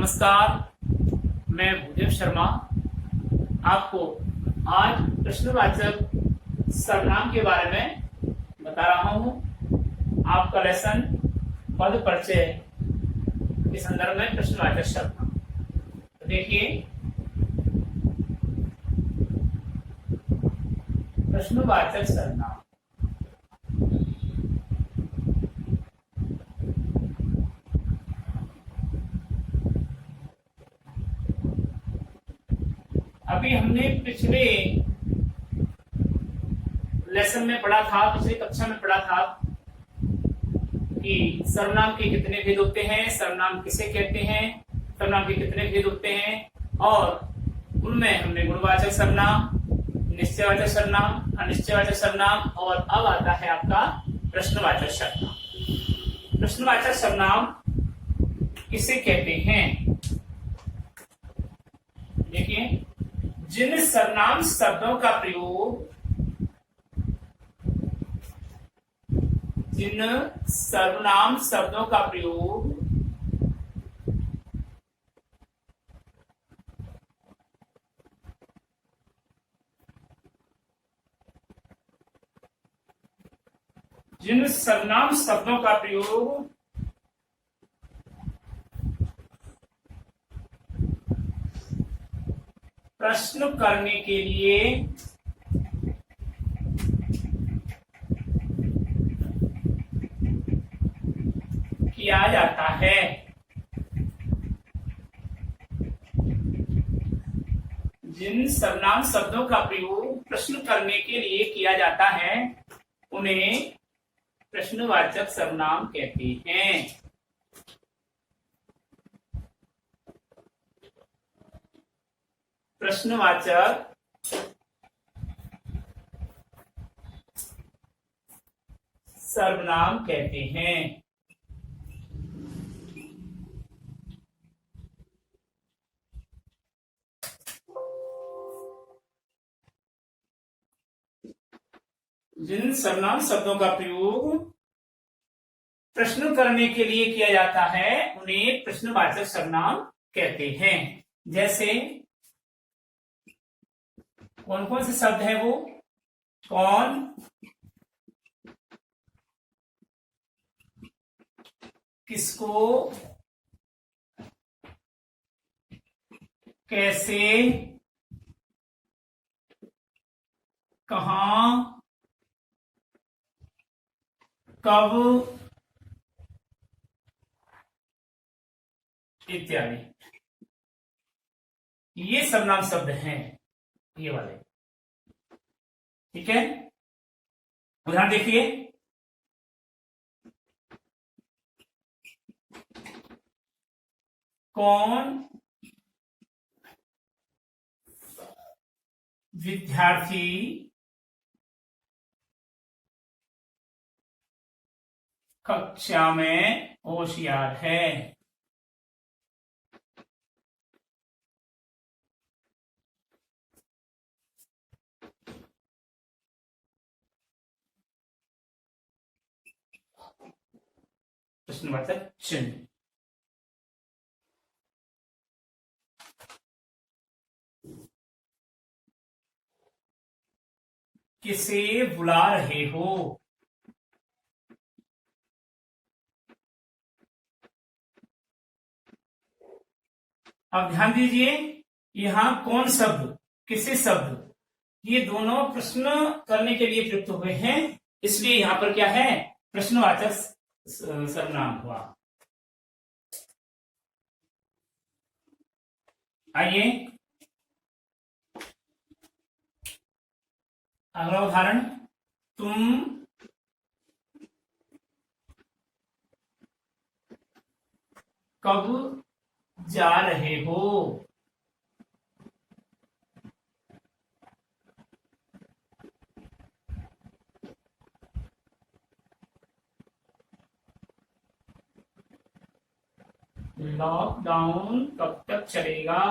नमस्कार, मैं भूदेव शर्मा आपको आज प्रश्नवाचक सर्वनाम के बारे में बता रहा हूँ। आपका लेसन पद परिचय के संदर्भ में प्रश्नवाचक सर्वनाम। तो देखिए, प्रश्नवाचक सर्वनाम अभी हमने पिछले लेसन में पढ़ा था, पिछली कक्षा में पढ़ा था कि सर्वनाम के कितने भेद होते हैं, सर्वनाम किसे कहते हैं, सर्वनाम के कितने भेद होते हैं, और उनमें हमने गुणवाचक सर्वनाम, निश्चयवाचक सर्वनाम, अनिश्चयवाचक सर्वनाम, और अब आता है आपका प्रश्नवाचक सर्वनाम। प्रश्नवाचक सर्वनाम किसे कहते हैं? देखिए, जिन सर्वनाम शब्दों का प्रयोग प्रश्न करने के लिए किया जाता है, जिन सर्वनाम शब्दों का प्रयोग प्रश्न करने के लिए किया जाता है उन्हें प्रश्नवाचक सर्वनाम कहते हैं। प्रश्नवाचक सर्वनाम कहते हैं। जिन सर्वनाम शब्दों का प्रयोग प्रश्न करने के लिए किया जाता है उन्हें प्रश्नवाचक सर्वनाम कहते हैं। जैसे कौन कौन से शब्द है वो? कौन, किसको, कैसे, कहां, कब इत्यादि। ये सर्वनाम शब्द हैं, ये वाले। ठीक है, उदाहरण देखिए। कौन विद्यार्थी कक्षा में होशियार है? प्रश्नवाचक चिन्ह। किसे बुला रहे हो? अब ध्यान दीजिए, यहां कौन शब्द, किसे शब्द, ये दोनों प्रश्न करने के लिए प्रयुक्त हुए हैं, इसलिए यहां पर क्या है? प्रश्नवाचक सर्वनाम हुआ। आइए अगला उदाहरण। तुम कब जा रहे हो? लॉकडाउन कब तक चलेगा?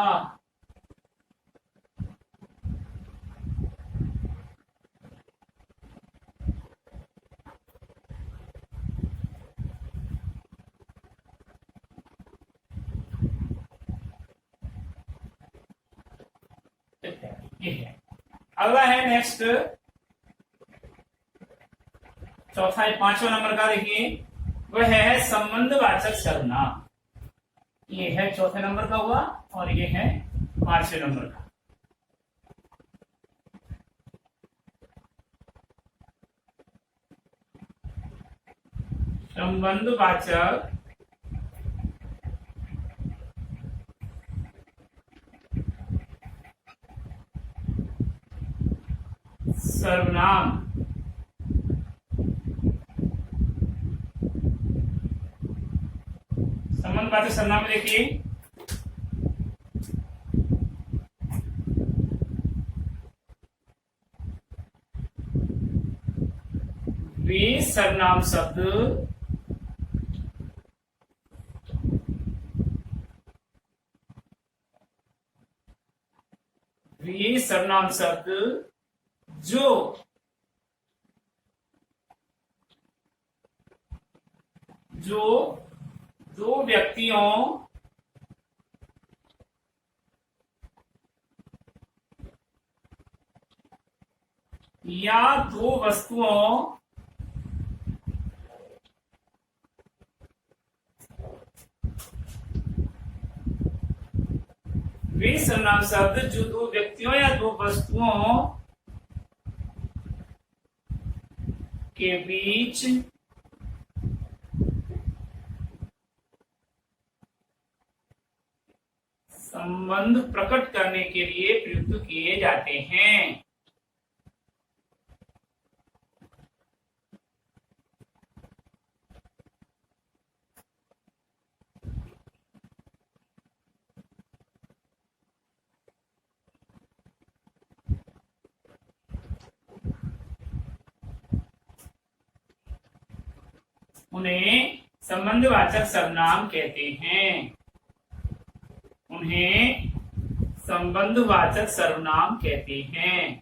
ये है। अगला है नेक्स्ट, चौथा 5वां नंबर का देखिए, वह है संबंधवाचक सर्वनाम। ये है चौथे नंबर का हुआ और ये है 5वें नंबर का। संबंधवाचक सर्वनाम। संबंधवाचक सर्वनाम में देखिए, वे सर्वनाम शब्द जो दो व्यक्तियों या दो वस्तुओं वे सर्वनाम शब्द जो दो व्यक्तियों या दो वस्तुओं के बीच संबंध प्रकट करने के लिए प्रयुक्त किए जाते हैं। उन्हें संबंधवाचक सर्वनाम कहते हैं। उन्हें संबंधवाचक सर्वनाम कहते हैं।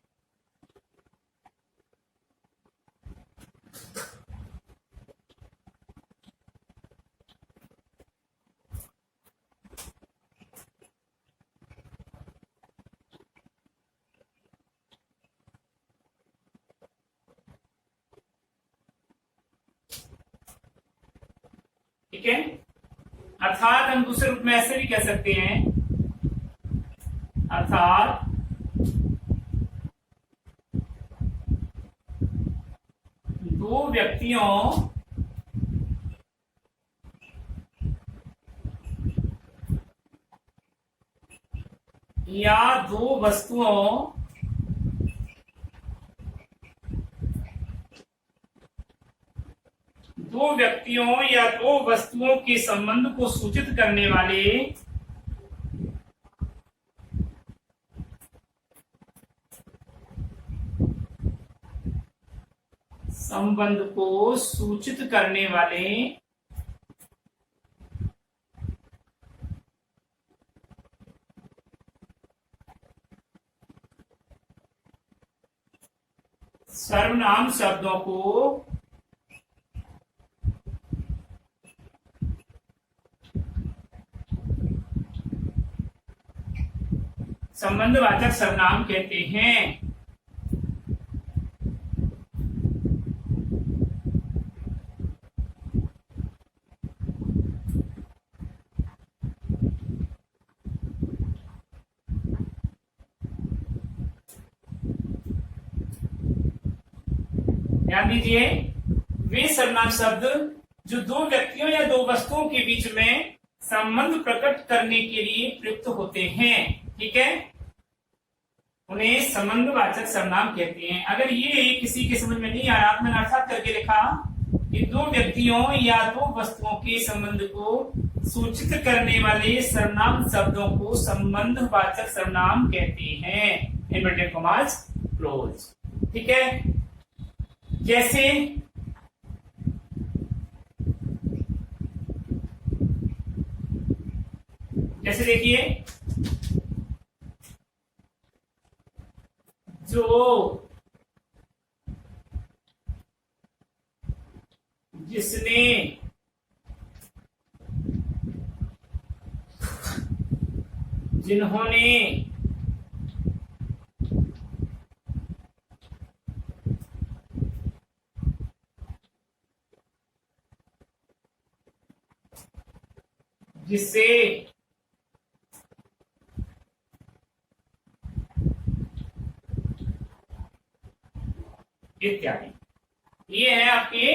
ठीक है, अर्थात हम दूसरे रूप में ऐसे भी कह सकते हैं, अर्थात दो व्यक्तियों या दो वस्तुओं या दो वस्तुओं के संबंध को सूचित करने वाले सर्वनाम शब्दों को संबंधवाचक सर्वनाम कहते हैं। ध्यान दीजिए, वे सर्वनाम शब्द जो दो व्यक्तियों या दो वस्तुओं के बीच में संबंध प्रकट करने के लिए प्रयुक्त होते हैं। ठीक है, उन्हें संबंधवाचक सर्वनाम कहते हैं। अगर ये किसी के समझ में नहीं आ रहा, मैंने अर्थात करके लिखा कि दो व्यक्तियों या दो वस्तुओं के संबंध को सूचित करने वाले सर्वनाम शब्दों को संबंधवाचक सर्वनाम कहते हैं। Inverted commas close. ठीक है, जैसे देखिए, जिसने, जिन्होंने, जिससे इत्यादि। ये है आपके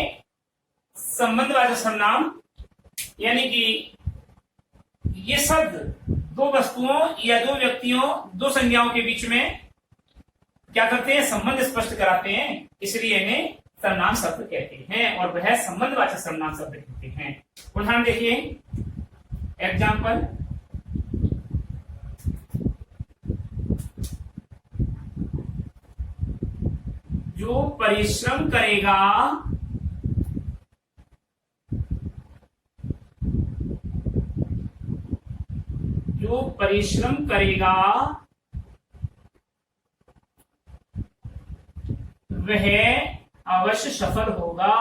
संबंधवाचक सर्वनाम, यानी कि ये शब्द दो वस्तुओं या दो व्यक्तियों, दो संज्ञाओं के बीच में क्या करते हैं, संबंध स्पष्ट कराते हैं, इसलिए इन्हें सर्वनाम शब्द कहते हैं और वह संबंधवाचक सर्वनाम शब्द कहते हैं। उदाहरण देखिए, एग्जाम्पल, जो परिश्रम करेगा जो परिश्रम करेगा वह अवश्य सफल होगा।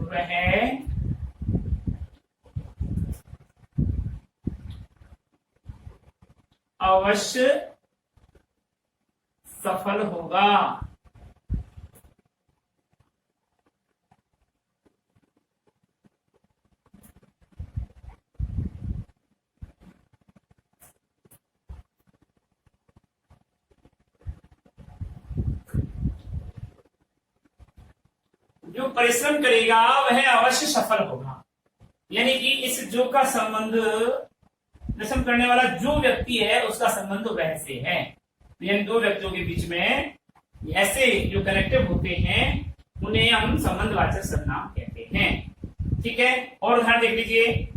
वह अवश्य सफल होगा। जो परिश्रम करेगा वह अवश्य सफल होगा, यानी कि इस जो का संबंध, परिश्रम करने वाला जो व्यक्ति है उसका संबंध वह से है। यानी दो व्यक्तियों के बीच में ऐसे जो कनेक्टिव होते हैं उन्हें हम संबंधवाचक सर्वनाम कहते हैं। ठीक है, और उदाहरण देख लीजिए,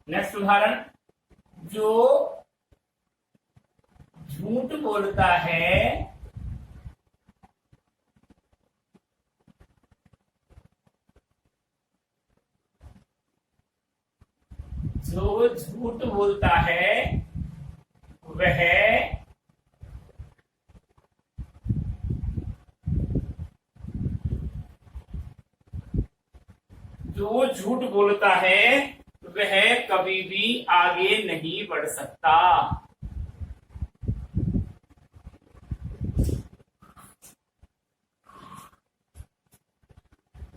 नेक्स्ट उदाहरण, जो झूठ बोलता है जो झूठ बोलता है वह जो झूठ बोलता है वह कभी भी आगे नहीं बढ़ सकता।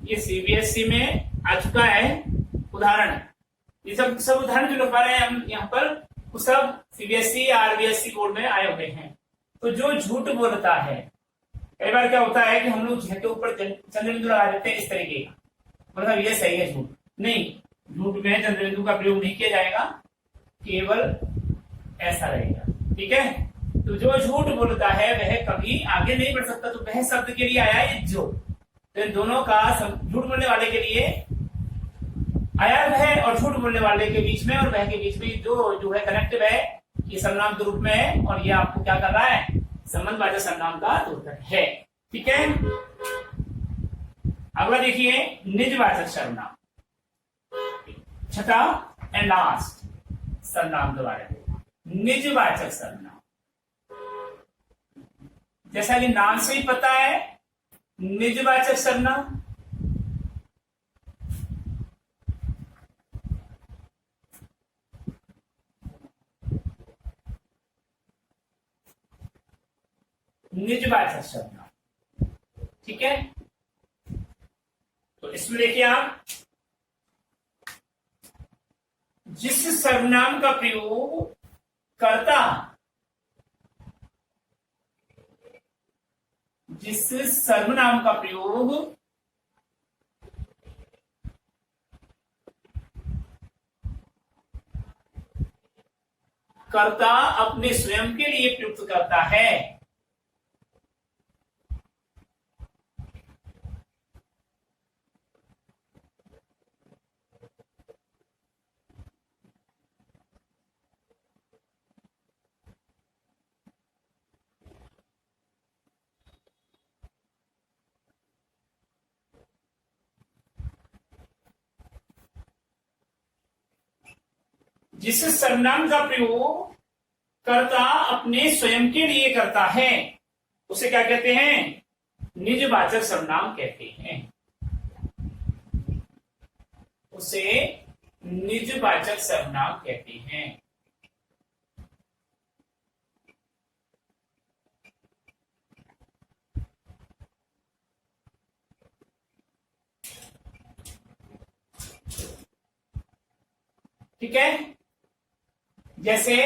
ये सीबीएसई में आ चुका है उदाहरण। ये सब उदाहरण जो लिखवा रहे हैं हम यहाँ पर, वो सब सीबीएसई आरबीएसई बोर्ड में आए हुए हैं। तो जो झूठ बोलता है, कई बार क्या होता है कि हम लोग झूठ के ऊपर चंद्रबिंदु लगा देते हैं इस तरीके का, मतलब ये सही है झूठ नहीं, झूठ में चंद्रबिंदु का प्रयोग नहीं किया जाएगा, केवल ऐसा रहेगा। ठीक है, तो जो झूठ बोलता है वह कभी आगे नहीं बढ़ सकता। तो वह शब्द के लिए आया है जो, तो इन दोनों का झूठ बोलने वाले के लिए आया वह और झूठ बोलने वाले के बीच में और वह के बीच में जो है कनेक्टिव है, ये सर्वनाम के रूप में है और ये आपको क्या कर रहा है, संबंधवाचक सर्वनाम का द्योतक है। ठीक है, अगला देखिए, निजवाचक सर्वनाम, छठा एंड लास्ट सर्वनाम द्वारा निजवाचक सर्वनाम। जैसा कि नाम से ही पता है, निजवाचक सर्वनाम निजवाचक सर्वनाम। ठीक है, तो इसमें देखिए आप, जिस सर्वनाम का प्रयोग करता, जिस सर्वनाम का प्रयोग कर्ता अपने स्वयं के लिए प्रयुक्त करता है, जिस सर्वनाम का प्रयोग कर्ता अपने स्वयं के लिए करता है उसे क्या कहते हैं? निजवाचक सर्वनाम कहते हैं। उसे निजवाचक सर्वनाम कहते हैं। ठीक है, जैसे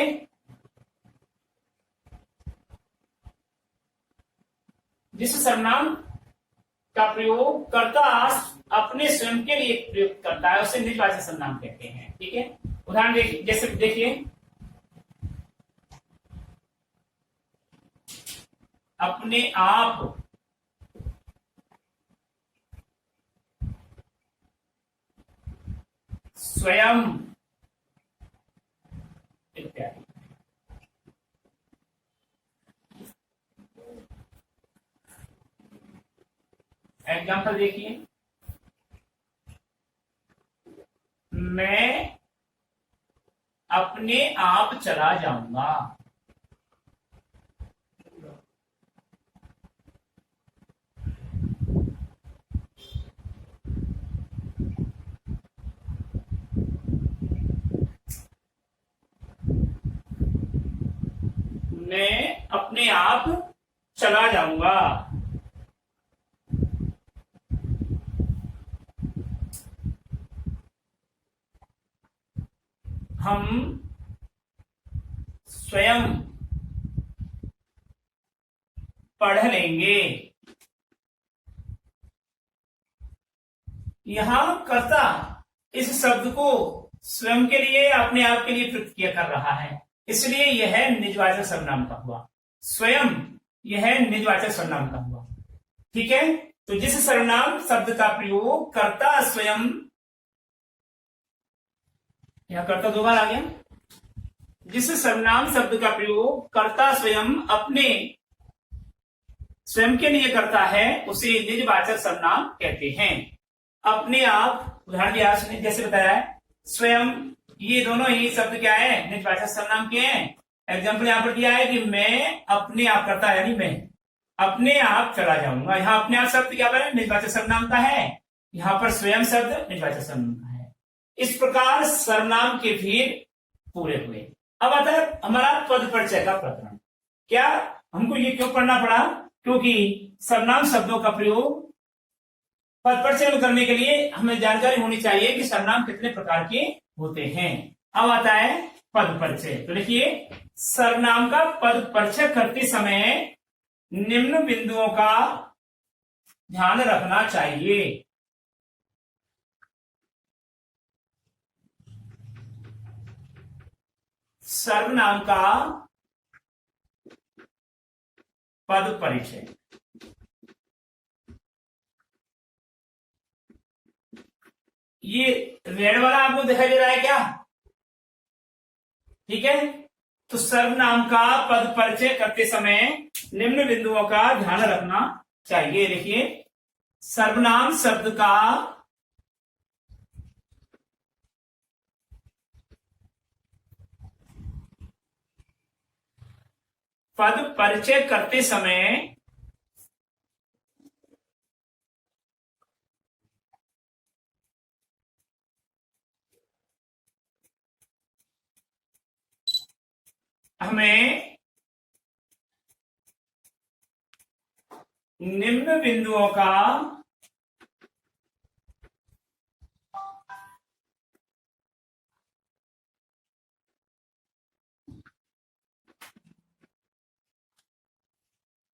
जिस सर्वनाम का प्रयोग कर्ता अपने स्वयं के लिए प्रयोग करता है उसे निजवाचक सर्वनाम कहते हैं। ठीक है, उदाहरण देखिए, जैसे देखिए, अपने आप, स्वयं इत्यादि। एग्जाम्पल देखिए, मैं अपने आप चला जाऊंगा। मैं अपने आप चला जाऊंगा। हम स्वयं पढ़ लेंगे। यहां कर्ता इस शब्द को स्वयं के लिए, अपने आप के लिए प्रयुक्त किया कर रहा है, इसलिए यह निजवाचक सर्वनाम का हुआ। स्वयं यह निजवाचक सर्वनाम का हुआ। ठीक है, तो जिस सर्वनाम शब्द का प्रयोग कर्ता स्वयं, यहां कर्ता दो बार आ गया, जिस सर्वनाम शब्द का प्रयोग कर्ता स्वयं अपने स्वयं के लिए करता है उसे निजवाचक सर्वनाम कहते हैं। अपने आप, उदाहरण दिया सुनिए, जैसे बताया है, स्वयं, ये दोनों ही शब्द क्या है? निजवाचक सर्वनाम के हैं। एग्जाम्पल यहां पर दिया है कि मैं अपने आप करता है, यानी मैं अपने आप चला जाऊंगा। यहाँ अपने आप शब्द क्या है? निजवाचक सर्वनाम का है। यहाँ पर स्वयं शब्द निजवाचक सर्वनाम का है। इस प्रकार सर्वनाम के फिर पूरे हुए। अब आता है हमारा पद परिचय का प्रकरण। क्या हमको ये क्यों पढ़ना पड़ा? क्योंकि सर्वनाम शब्दों का प्रयोग पद परिचय करने के लिए हमें जानकारी होनी चाहिए कि सर्वनाम कितने प्रकार के होते हैं। अब आता है पद परिचय। तो देखिए, सर्वनाम का पद परिचय करते समय निम्न बिंदुओं का ध्यान रखना चाहिए। सर्वनाम का पद परिचय, ये रेड वाला आपको दिखाई दे रहा है क्या? ठीक है, तो सर्वनाम का पद परिचय करते समय निम्न बिंदुओं का ध्यान रखना चाहिए। देखिए, सर्वनाम शब्द का पद परिचय करते समय हमें निम्न बिंदुओं का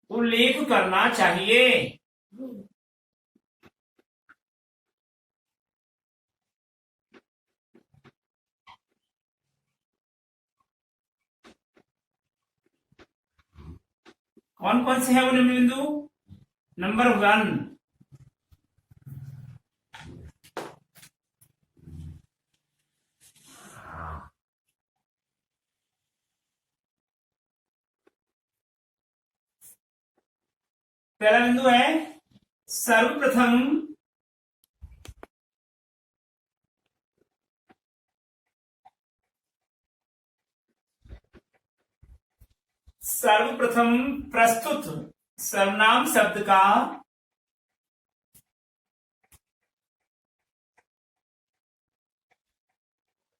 उल्लेख करना चाहिए। कौन कौन से है वो निम्न बिंदु? नंबर 1, पहला बिंदु है सर्वप्रथम प्रस्तुत सर्वनाम शब्द का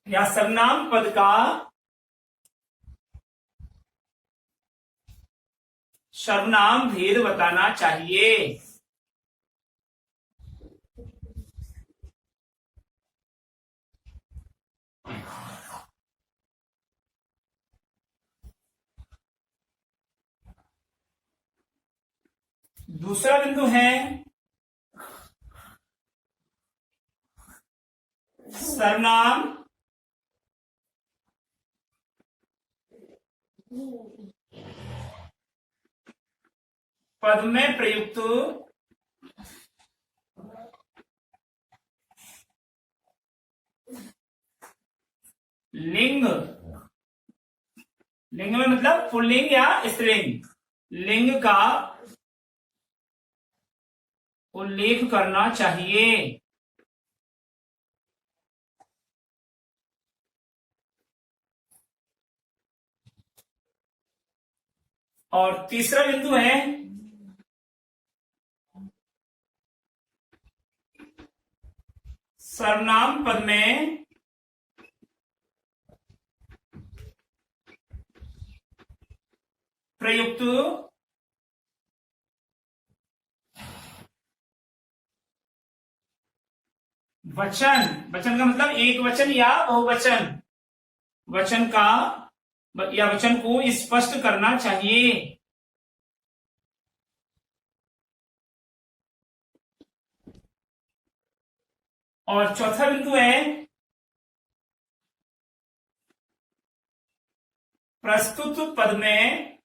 या सर्वनाम पद का सर्वनाम भेद बताना चाहिए। दूसरा बिंदु है सर्वनाम पद में प्रयुक्त लिंग, लिंग में मतलब पुल्लिंग या स्त्रीलिंग, लिंग का उल्लेख करना चाहिए। और तीसरा बिंदु है सर्वनाम पद में प्रयुक्त वचन, वचन का मतलब एक वचन या बहुवचन, वचन का या वचन को स्पष्ट करना चाहिए। और चौथा बिंदु है प्रस्तुत पद में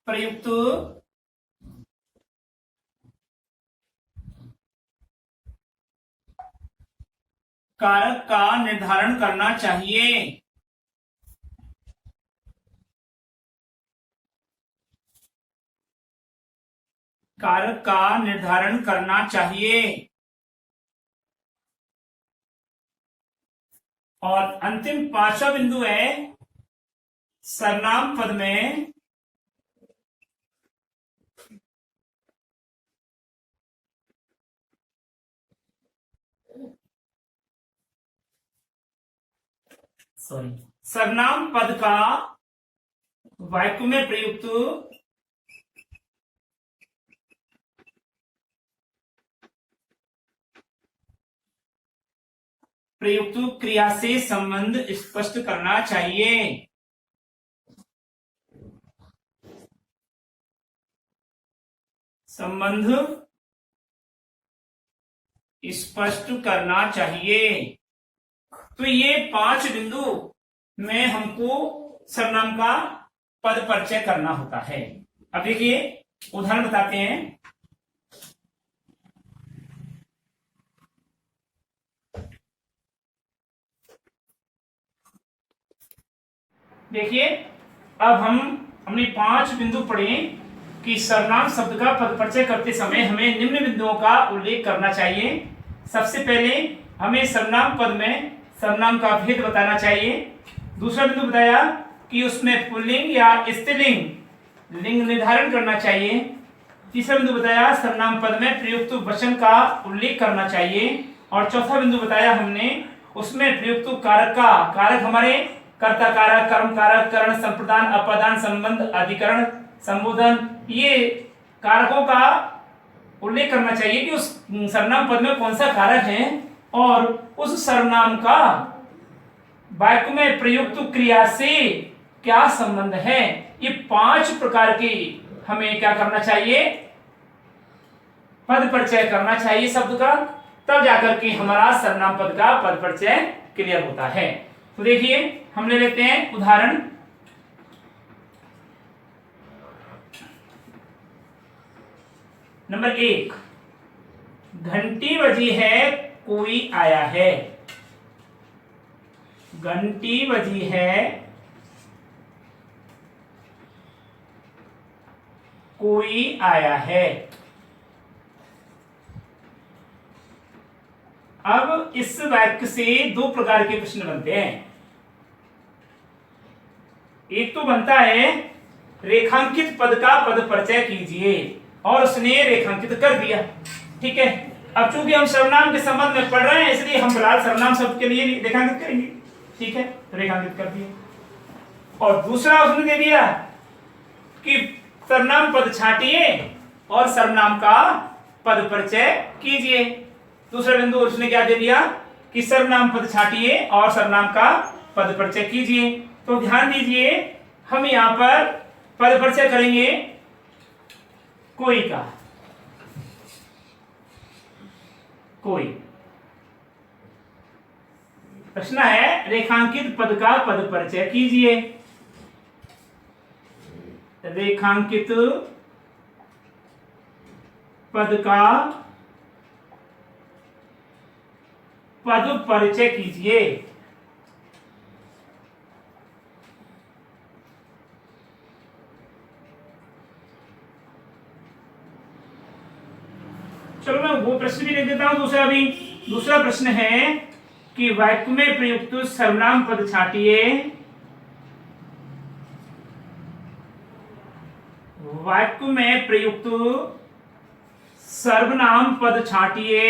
प्रयुक्त कारक का निर्धारण करना चाहिए। कारक का निर्धारण करना चाहिए। और अंतिम पांचवा बिंदु है सर्वनाम पद में सर्वनाम पद का वाक्य में प्रयुक्त क्रिया से संबंध स्पष्ट करना चाहिए। संबंध स्पष्ट करना चाहिए। तो ये 5 बिंदु में हमको सर्वनाम का पद परिचय करना होता है। अब देखिए उदाहरण बताते हैं। देखिए अब हमने 5 बिंदु पढ़े कि सर्वनाम शब्द का पद परिचय करते समय हमें निम्न बिंदुओं का उल्लेख करना चाहिए। सबसे पहले हमें सर्वनाम पद में सर्वनाम का भेद बताना चाहिए। दूसरा बिंदु बताया कि उसमें पुल्लिंग या स्त्रीलिंग लिंग निर्धारण करना चाहिए। तीसरा बिंदु बताया सर्वनाम पद में प्रयुक्त वचन का उल्लेख करना चाहिए। और चौथा बिंदु बताया हमने उसमें प्रयुक्त कारक का, कारक हमारे कर्ता कारक, कर्म कारक, करण, संप्रदान, अपादान, संबंध, अधिकरण, संबोधन, ये कारकों का उल्लेख करना चाहिए कि उस सर्वनाम पद में कौन सा कारक है और उस सर्वनाम का वाक्य में प्रयुक्त क्रिया से क्या संबंध है। ये 5 प्रकार की हमें क्या करना चाहिए, पद परिचय करना चाहिए शब्द का, तब जाकर के हमारा सर्वनाम पद का पद परिचय क्लियर होता है। तो देखिए हम ले लेते हैं उदाहरण। नंबर 1, घंटी बजी है कोई आया है। घंटी बजी है कोई आया है। अब इस वाक्य से 2 प्रकार के प्रश्न बनते हैं। एक तो बनता है रेखांकित पद का पद परिचय कीजिए, और उसने रेखांकित कर दिया। ठीक है, अब चूंकि हम सर्वनाम के संबंध में पढ़ रहे हैं इसलिए हम फिलहाल सर्वनाम शब्द के लिए रेखांकित करेंगे। ठीक है, रेखांकित कर दिया। और दूसरा उसने दे दिया कि सर्वनाम पद छांटिए और सर्वनाम का पद परिचय कीजिए। दूसरा बिंदु उसने क्या दे दिया कि सर्वनाम पद छांटिए और सर्वनाम का पद परिचय कीजिए। तो ध्यान दीजिए, हम यहां पर पद परिचय करेंगे कोई का, कोई। प्रश्न है रेखांकित पद का पद परिचय कीजिए। रेखांकित पद का पद परिचय कीजिए। चलो मैं वो प्रश्न भी लिख देता हूं दूसरा भी। दूसरा प्रश्न है कि वाक्य में प्रयुक्त सर्वनाम पद छांटिए। वाक्य में प्रयुक्त सर्वनाम पद छांटिए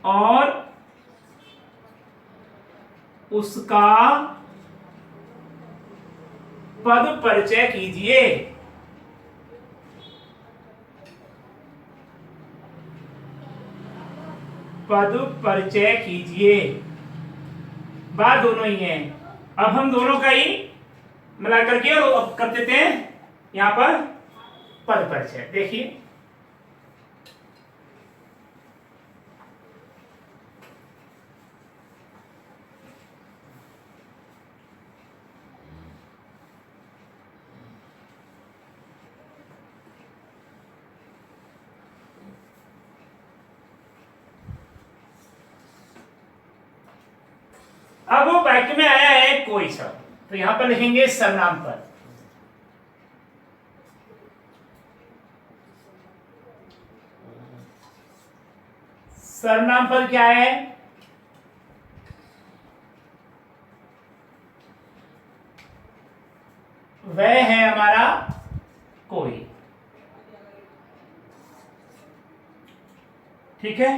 और उसका पद परिचय कीजिए। पद परिचय कीजिए, बात दोनों ही है। अब हम दोनों का ही मिला करके और कर देते हैं यहां पर पद परिचय। देखिए अब वो वाक्य में आया है कोई शब्द, तो यहां पर लिखेंगे सर्वनाम पद। सर्वनाम पद क्या है? वह है हमारा कोई। ठीक है,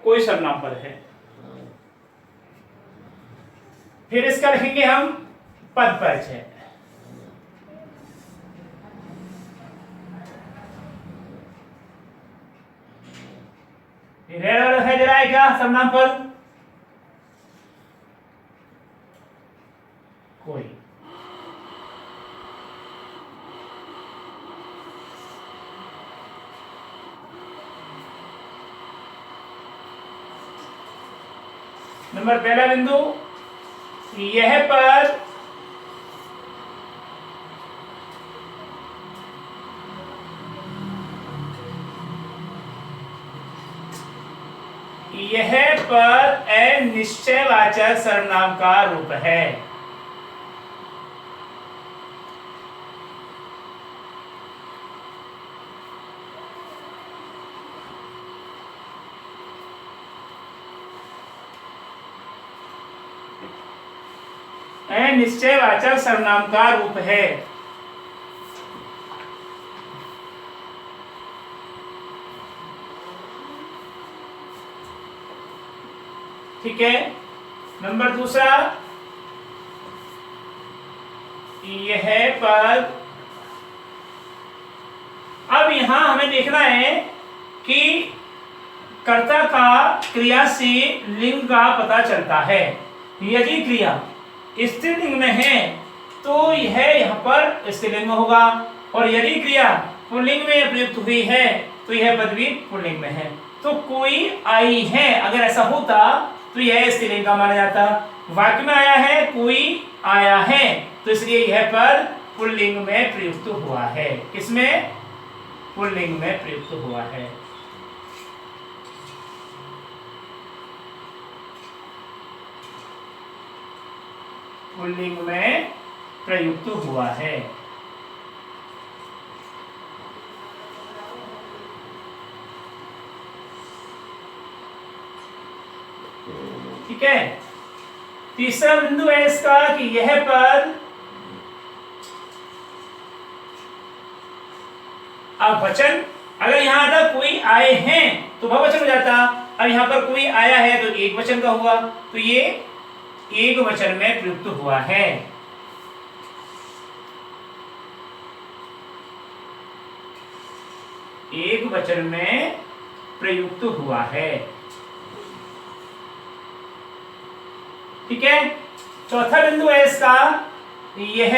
कोई सर्वनाम पद है। फिर इसका लिखेंगे हम पद परिचय। दिखाई दे रहा है क्या? सर्वनाम पद कोई। नंबर पहला बिंदु, यह पद अनिश्चयवाचक सर्वनाम का रूप है। अनिश्चयवाचक सर्वनाम का रूप है। ठीक है। नंबर दूसरा, यह पद, अब यहां हमें देखना है कि कर्ता का क्रिया से लिंग का पता चलता है। यदि क्रिया स्त्रीलिंग में है तो यह यहाँ पर स्त्रीलिंग में होगा, और यदि क्रिया पुल्लिंग में प्रयुक्त हुई है तो यह पद भी पुल्लिंग में है। तो कोई आई है, अगर ऐसा होता तो यह स्त्रीलिंग का माना जाता। वाक्य में आया है कोई आया है, तो इसलिए यह पद पुल्लिंग में प्रयुक्त हुआ है। किसमें? पुल्लिंग में प्रयुक्त हुआ है। पुल्लिंग में प्रयुक्त हुआ है। ठीक है। तीसरा बिंदु है इसका कि यह पद अब वचन, अगर यहां तक कोई आए हैं तो बहुवचन हो जाता, अब यहां पर कोई आया है तो एक वचन का हुआ, तो ये एक वचन में प्रयुक्त हुआ है। एक वचन में प्रयुक्त हुआ है। ठीक है। चौथा बिंदु है इसका, यह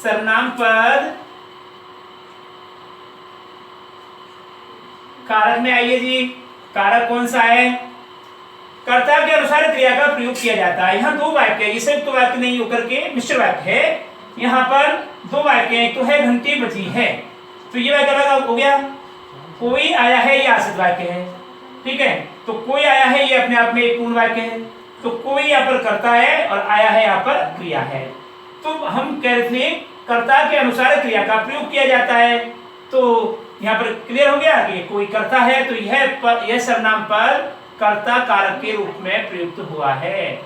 सर्वनाम पद कारक में आइए जी, कारक कौन सा है? कर्ता के अनुसार क्रिया का प्रयोग किया जाता है। यहाँ दो वाक्य है, संयुक्त तो वाक्य नहीं होकर के मिश्र वाक्य है। यहाँ पर दो वाक्य है, तो है घंटी बजी है, तो ये वाक्य अलग हो गया। कोई आया है, ये आश्रित वाक्य है। ठीक है, तो कोई आया है ये अपने आप में एक पूर्ण वाक्य है, तो कोई यहाँ पर कर्ता है और आया है यहाँ पर क्रिया है। तो हम कह रहे थे कर्ता के अनुसार क्रिया का प्रयोग किया जाता है, तो यहाँ पर क्लियर हो गया कि कोई कर्ता है तो यह सर्वनाम पद कर्ता कारक के रूप में प्रयुक्त हुआ है।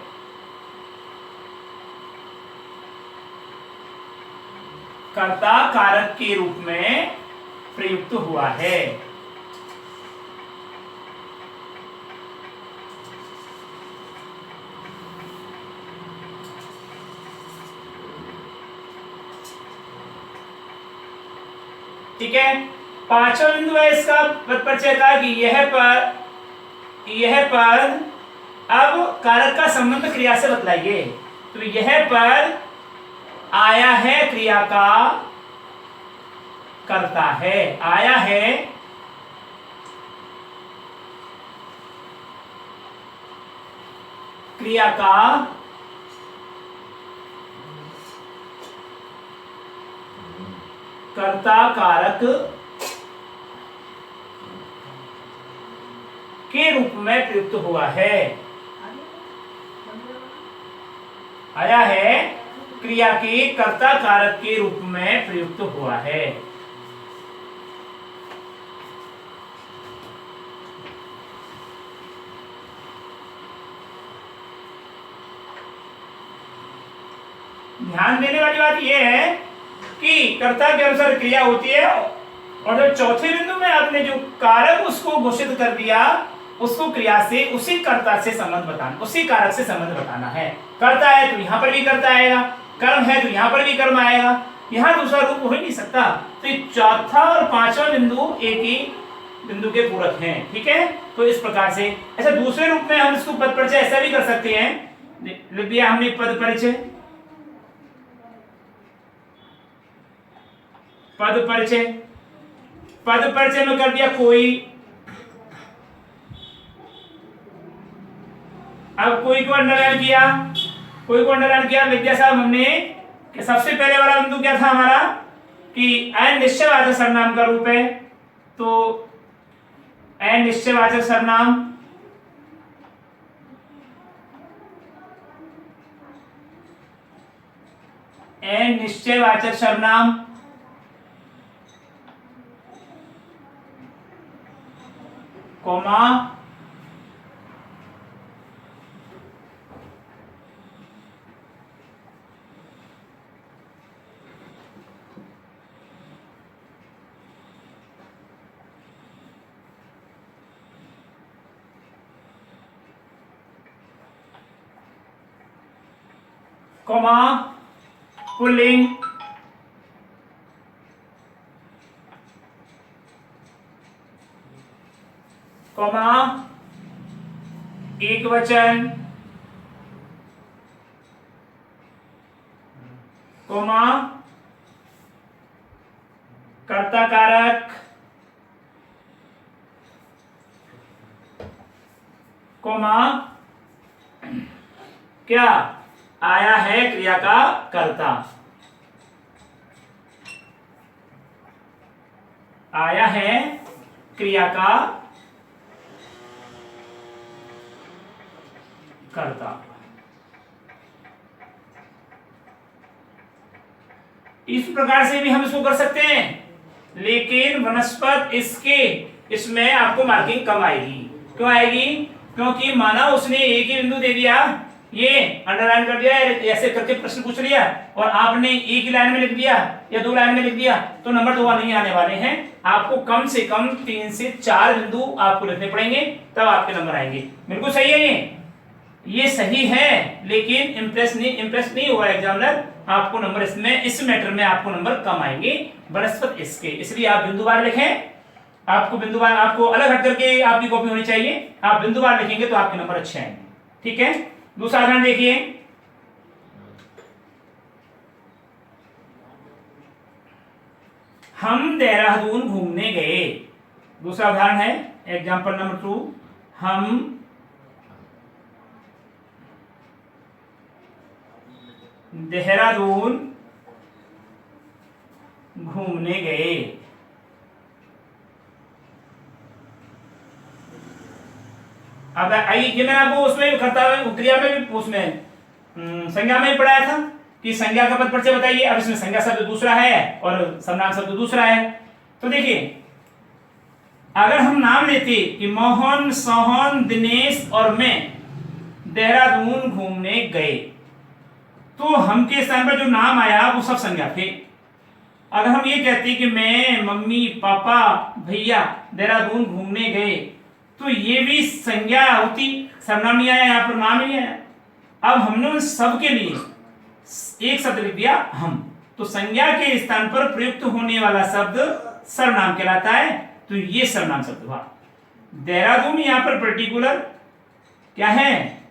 कर्ता कारक के रूप में प्रयुक्त हुआ है। ठीक है। पांचवा बिंदु है इसका पद परिचय का कि यह पद अब कारक का संबंध क्रिया से बतलाइए। तो यह पद आया है क्रिया का करता है, आया है क्रिया का कर्ता कारक के रूप में प्रयुक्त हुआ है। आया है क्रिया के कर्ता कारक के रूप में प्रयुक्त हुआ है। ध्यान देने वाली बात यह है कि कर्ता के अनुसार क्रिया होती है, और जो चौथे बिंदु में आपने जो कारक उसको घोषित कर दिया, उसको क्रिया से उसी कर्ता से संबंध बताना, उसी कारक से संबंध बताना है। कर्ता है तो यहां पर भी कर्ता आएगा, कर्म है तो यहां पर भी कर्म आएगा, यहां दूसरा रूप हो ही नहीं सकता। तो ये चौथा और पांचवा बिंदु एक ही बिंदु के पूरक हैं। ठीक है, तो इस प्रकार से अच्छा दूसरे रूप में हम इसको पद परिचय ऐसा भी कर सकते हैं। लिख दिया हमने पद परिचय, पद परिचय, पद परिचय में कर दिया कोई। अब कोई को अंडरलाइन किया, कोई को अंडरलाइन किया, लिख दिया साहब हमने कि सबसे पहले वाला बिंदु क्या था हमारा कि अनिश्चयवाचक सर्वनाम का रूप है। तो अनिश्चयवाचक सर्वनाम अनिश्चयवाचक सर्वनाम कोमा कोमा पुल्लिंग कोमा एक वचन कोमा कर्ता कारक कोमा क्या आया है क्रिया का कर्ता, आया है क्रिया का कर्ता। इस प्रकार से भी हम इसको कर सकते हैं, लेकिन वनस्पत इसमें आपको मार्किंग कम आएगी। क्यों आएगी? क्योंकि माना उसने एक ही बिंदु दे दिया, ये अंडरलाइन कर दिया, ऐसे करके प्रश्न पूछ लिया और आपने एक ही लाइन में लिख दिया या 2 लाइन में लिख दिया, तो नंबर 2 नहीं आने वाले हैं। आपको कम से कम 3 से 4 बिंदु आपको लिखने पड़ेंगे, तब आपके नंबर आएंगे। बिल्कुल सही है ये सही है, लेकिन इम्प्रेस नहीं हुआ एग्जामिनर, आपको नंबर इसमें, इस मैटर में आपको नंबर कम आएंगे बनस्पत इसके। इसलिए आप बिंदुवार लिखें, आपको बिंदुवार, आपको अलग हट करके आपकी कॉपी होनी चाहिए। आप बिंदुवार लिखेंगे तो आपके नंबर अच्छे आएंगे। ठीक है, दूसरा उदाहरण देखिए। हम देहरादून घूमने गए। दूसरा उदाहरण है एग्जाम्पल नंबर 2, हम देहरादून घूमने गए। अब आइए, ये मैंने आपको उसमें कर्ता क्रिया में भी, उसमें संज्ञा में पढ़ाया था कि संज्ञा का पद परिचय बताइए। अब इसमें संज्ञा शब्द दूसरा है और सर्वनाम शब्द दूसरा है। तो देखिए, अगर हम नाम लेते कि मोहन, सोहन, दिनेश और मैं देहरादून घूमने गए, तो हम के स्थान पर जो नाम आया वो सब संज्ञा थे। अगर हम ये कहते कि मैं, मम्मी, पापा, भैया देहरादून घूमने गए, तो ये भी संज्ञा होती, सर्वनाम नहीं आया, यहाँ पर नाम नहीं आया। अब हमने उन सब के लिए एक शब्द लिख दिया हम, तो संज्ञा के स्थान पर प्रयुक्त होने वाला शब्द सर्वनाम कहलाता है। तो ये सर्वनाम शब्द हुआ। देहरादून यहाँ पर पर्टिकुलर क्या है,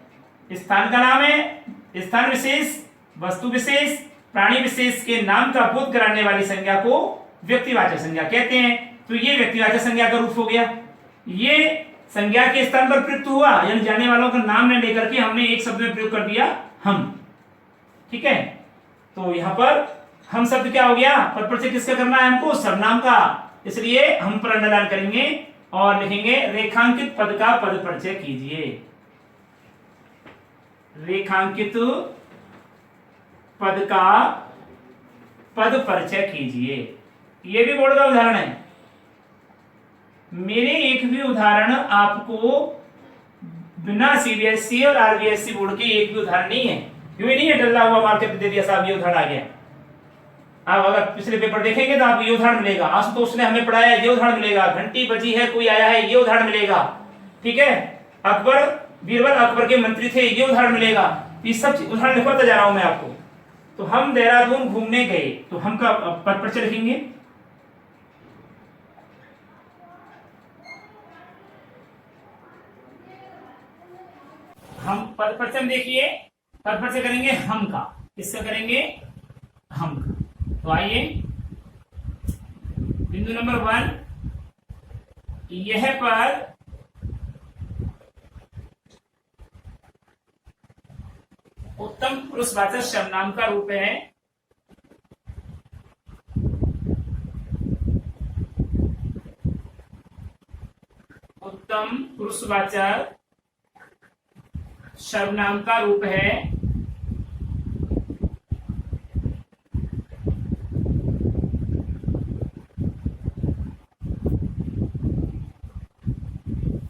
स्थान का नाम है, स्थान विशेष, वस्तु विशेष, प्राणी विशेष के नाम का बोध कराने वाली संज्ञा को व्यक्तिवाचक संज्ञा कहते हैं। तो ये व्यक्तिवाचक संज्ञा का रूप हो गया। ये संज्ञा के स्थान पर प्रयुक्त हुआ, यानी जाने वालों का नाम ने लेकर के हमने एक शब्द में प्रयोग कर दिया हम। ठीक है, तो यहां पर हम शब्द क्या हो गया, पद परिचय किसका करना है हमको, सर्वनाम का। इसलिए हम पर अंडरलाइन करेंगे और लिखेंगे रेखांकित पद का पद परिचय कीजिए। रेखांकित पद का पद परिचय कीजिए। यह भी बोर्ड का उदाहरण है। मेरे एक भी उदाहरण आपको बिना सीबीएसई और आरबीएसई बोर्ड के एक भी उदाहरण नहीं है। क्यों नहीं है, डल्ला हुआ मार्केट दे दिया साहब, ये उदाहरण आ गया। आप अगर पिछले पेपर देखेंगे तो आपको ये उदाहरण मिलेगा, आशुतोष ने हमें पढ़ाया ये उदाहरण मिलेगा, घंटी बजी है कोई आया है ये उदाहरण मिलेगा। ठीक है, अकबर, बीरबल अकबर के मंत्री थे ये उदाहरण मिलेगा। ये सब उदाहरण लिखवाता जा रहा हूं मैं आपको। तो हम देहरादून घूमने गए, तो हम का पद परिचय लिखेंगे। हम पद परिचय में देखिए, पद परिचय करेंगे हम का, किसका करेंगे, हम का। तो आइए बिंदु नंबर 1, यह पद उत्तम पुरुषवाचक सर्वनाम का रूप है। उत्तम पुरुषवाचक सर्वनाम का रूप है।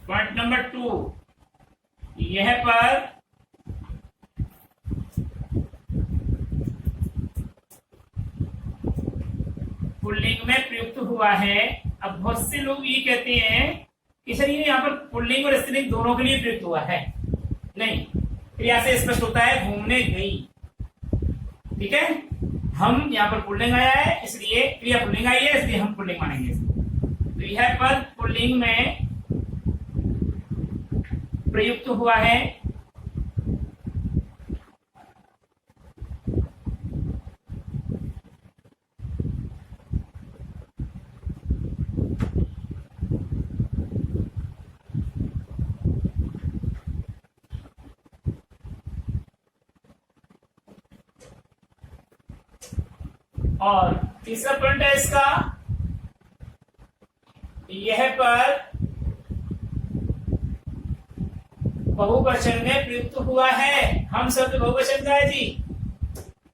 पॉइंट नंबर 2, यह पर पुल्लिंग में प्रयुक्त हुआ है। अब बहुत से लोग ये कहते हैं कि सर ये यहाँ पर पुल्लिंग और स्त्रीलिंग दोनों के लिए प्रयुक्त हुआ है। नहीं, क्रिया से स्पष्ट होता है घूमने गई। ठीक है, हम यहाँ पर पुल्लिंग आया है इसलिए, क्रिया पुल्लिंग आई है इसलिए हम पुल्लिंग मानेंगे। तो यह पद पुल्लिंग में प्रयुक्त हुआ है। और तीसरा पॉइंट है इसका, यह पर बहुवचन में प्रयुक्त हुआ है। हम शब्द बहुवचन का है जी,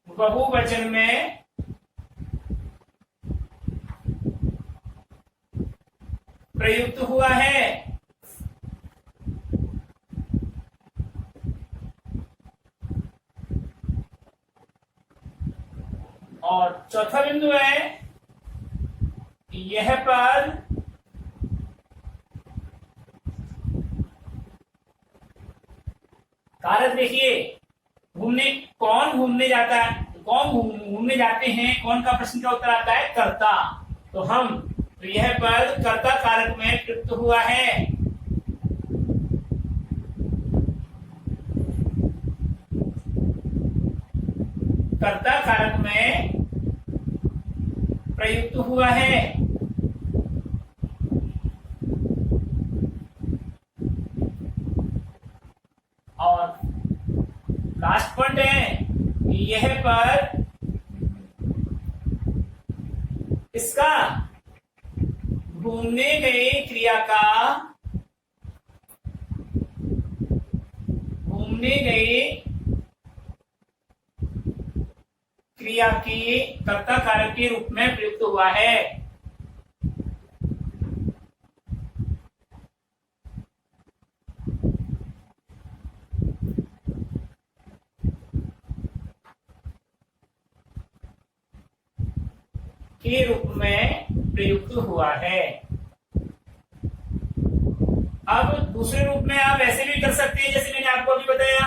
बहुवचन में प्रयुक्त हुआ है। बिंदु है, यह पद कारक देखिए, कौन घूमने जाता है, कौन घूमने जाते हैं, कौन का प्रश्न का उत्तर आता है, कर्ता। तो यह पद कर्ता कारक में प्रयुक्त हुआ है। कर्ता कारक में प्रयुक्त हुआ है। और लास्ट पॉइंट है, यह पर इसका घूमने गए क्रिया का, घूमने गए क्रिया की कर्ता कारक के रूप में प्रयुक्त हुआ है। के रूप में प्रयुक्त हुआ है। अब दूसरे रूप में आप ऐसे भी कर सकते हैं, जैसे मैंने आपको अभी बताया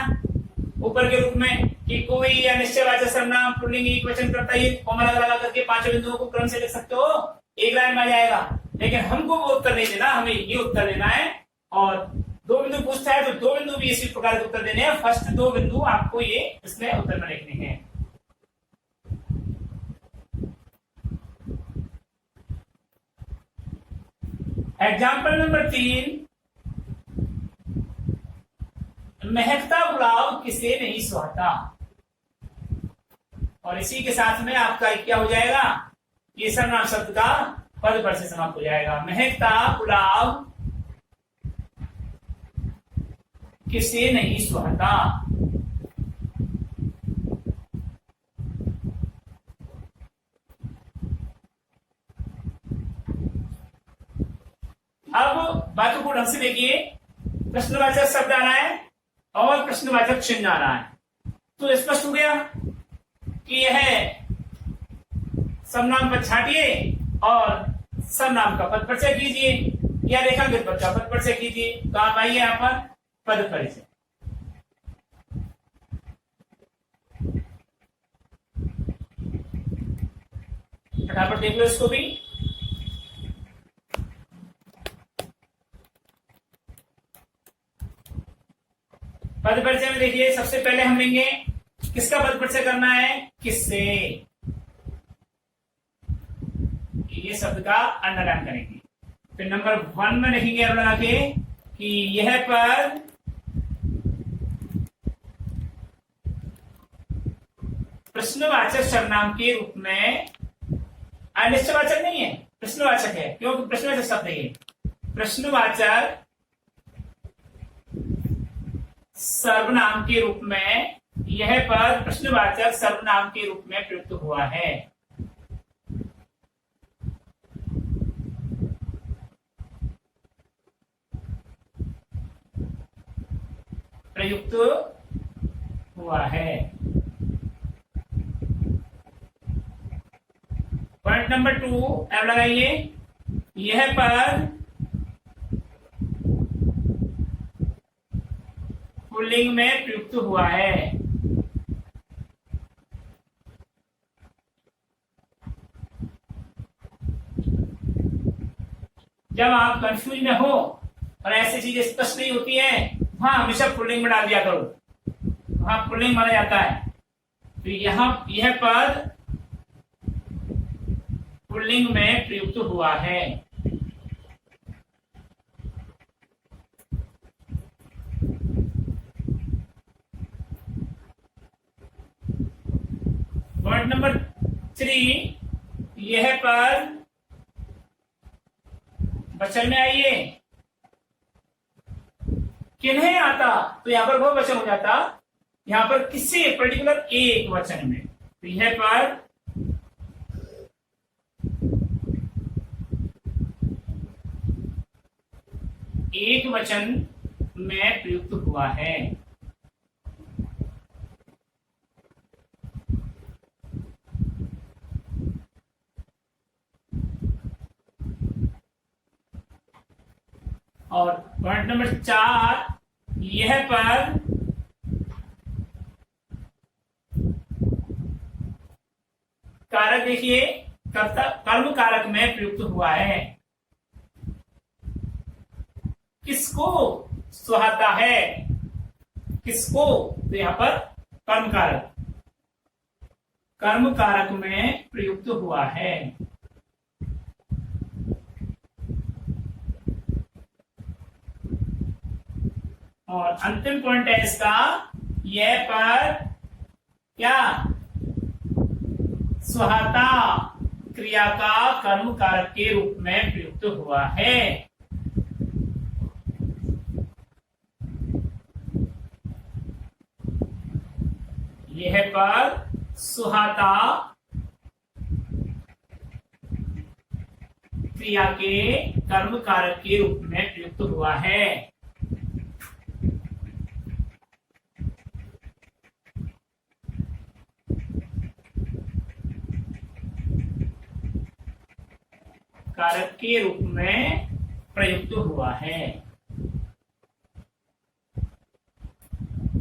ऊपर के रूप में, कि कोई अनिश्चयवाचक सर्वनाम पुल्लिंग एक वचन करता ही कॉमा लगा करके पांचों बिंदुओं को क्रम से लिख सकते हो, एक लाइन में आ जाएगा। लेकिन हमको वो उत्तर नहीं देना, हमें ये उत्तर देना है। और दो बिंदु पूछता है तो दो बिंदु भी इसी प्रकार के उत्तर देने हैं। फर्स्ट दो बिंदु आपको ये इसमें उत्तर में लिखने हैं। एग्जाम्पल नंबर 3, महकता गुलाब किसे नहीं सुहाता। और इसी के साथ में आपका क्या हो जाएगा, ये सर्वनाम शब्द का पद पर से समाप्त हो जाएगा। महकता गुलाब किसे नहीं सुहाता। अब बातों को ढंग से देखिए, प्रश्नवाचक शब्द आ रहा है और प्रश्नवाचक चिन्ह आ रहा है, तो स्पष्ट हो गया कि यह सर्वनाम पद छाटिए और सर्वनाम का पद परिचय कीजिए, या रेखांकित पद का पद परिचय कीजिए। तो आप आइए यहाँ पर पद परिचय। फटाफट देख लो इसको भी। पद परिचय में देखिए, सबसे पहले हम लेंगे किसका पद परिचय करना है, किससे। ये शब्द का अंडरलाइन करेंगे। फिर नंबर 1 में लिखेंगे अब लगा के कि यह पद प्रश्नवाचक सर्वनाम के रूप में, अनिश्चयवाचक नहीं है, प्रश्नवाचक है, क्योंकि प्रश्नवाचक शब्द है। प्रश्नवाचक सर्वनाम के रूप में यह पद प्रश्नवाचक सर्वनाम के रूप में प्रयुक्त हुआ है। प्रयुक्त हुआ है। पॉइंट नंबर 2 अब लगाइए, यह पद पुल्लिंग में प्रयुक्त हुआ है। जब आप कंफ्यूज में हो और ऐसी चीजें स्पष्ट नहीं होती हैं, वहां हमेशा पुल्लिंग में डाल दिया करो, वहां पुल्लिंग माना जाता है। तो यहां यह पद पुल्लिंग में प्रयुक्त हुआ है। पॉइंट नंबर 3, यह पद वचन में आइए, किन्हें आता, तो यहां पर बहुवचन हो जाता, यहां पर किसी पर्टिकुलर एक वचन में। तो यह पद एक वचन में प्रयुक्त हुआ है। और पॉइंट नंबर 4, यह पद कारक देखिए कर्म कारक में प्रयुक्त हुआ है। किसको सुहाता है, किसको? तो यहां पर कर्म कारक में प्रयुक्त हुआ है। और अंतिम पॉइंट है इसका, यह पद क्या? सुहाता क्रिया का कर्म कारक के रूप में प्रयुक्त हुआ है। यह पद सुहाता क्रिया के कर्म कारक के रूप में प्रयुक्त हुआ है। कारक के रूप में प्रयुक्त हुआ है।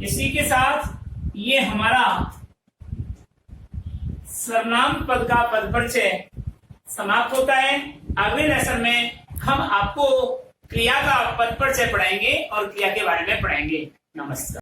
इसी के साथ ये हमारा सर्वनाम पद का पद परिचय समाप्त होता है। अगले लेसन में हम आपको क्रिया का पद परिचय पढ़ाएंगे और क्रिया के बारे में पढ़ाएंगे। नमस्कार।